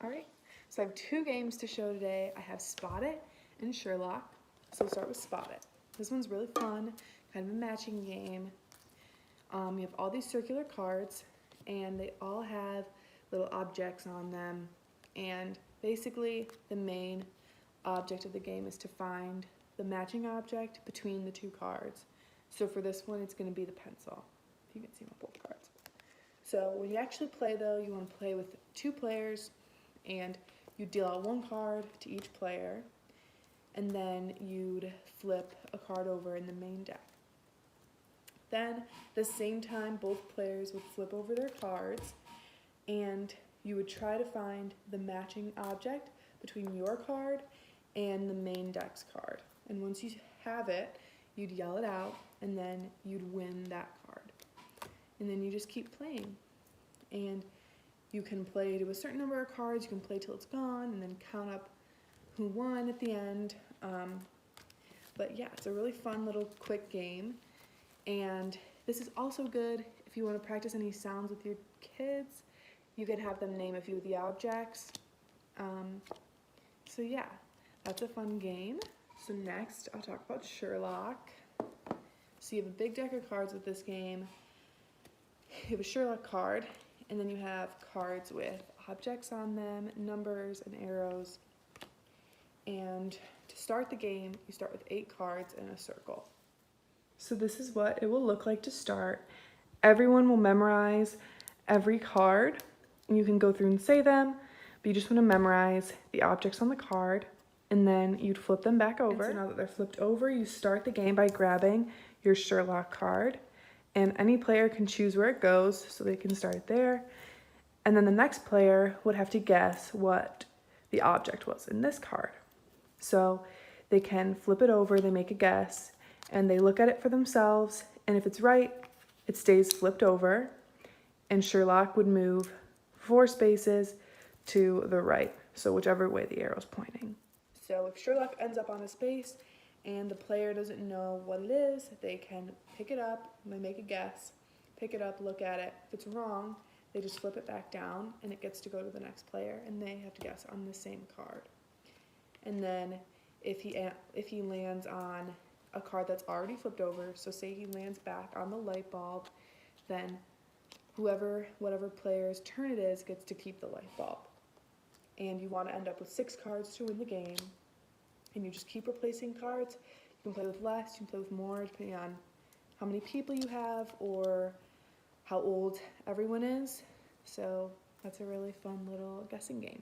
Alright, so I have two games to show today. I have Spot It and Sherlock. So we'll start with Spot It. This one's really fun, kind of a matching game. You have all these circular cards, and they all have little objects on them. And basically, the main object of the game is to find the matching object between the two cards. So for this one, it's going to be the pencil. If you can see my both cards. So when you actually play, though, you want to play with two players, and you deal out one card to each player, and then you'd flip a card over in the main deck. Then, at the same time, both players would flip over their cards, and you would try to find the matching object between your card and the main deck's card. And once you have it, you'd yell it out, and then you'd win that card. And then you just keep playing. And you can play to a certain number of cards, you can play till it's gone, and then count up who won at the end. But yeah, it's a really fun little quick game. And this is also good if you want to practice any sounds with your kids. You can have them name a few of the objects. So yeah, that's a fun game. So next, I'll talk about Sherlock. So you have a big deck of cards with this game. You have a Sherlock card, and then you have cards with objects on them, numbers and arrows. And to start the game, you start with 8 cards in a circle. So this is what it will look like to start. Everyone will memorize every card. And you can go through and say them, but you just want to memorize the objects on the card, and then you'd flip them back over. And so now that they're flipped over, you start the game by grabbing your Sherlock card, and any player can choose where it goes, so they can start it there. And then the next player would have to guess what the object was in this card. So they can flip it over, they make a guess, and they look at it for themselves, and if it's right, it stays flipped over, and Sherlock would move 4 spaces to the right, so whichever way the arrow's pointing. So if Sherlock ends up on a space and the player doesn't know what it is, they can pick it up, they make a guess, pick it up, look at it. If it's wrong, they just flip it back down, and it gets to go to the next player, and they have to guess on the same card. And then if he lands on a card that's already flipped over, so say he lands back on the light bulb, then whatever player's turn it is gets to keep the light bulb. And you want to end up with 6 cards to win the game, and you just keep replacing cards. You can play with less, you can play with more, depending on how many people you have or how old everyone is. So that's a really fun little guessing game.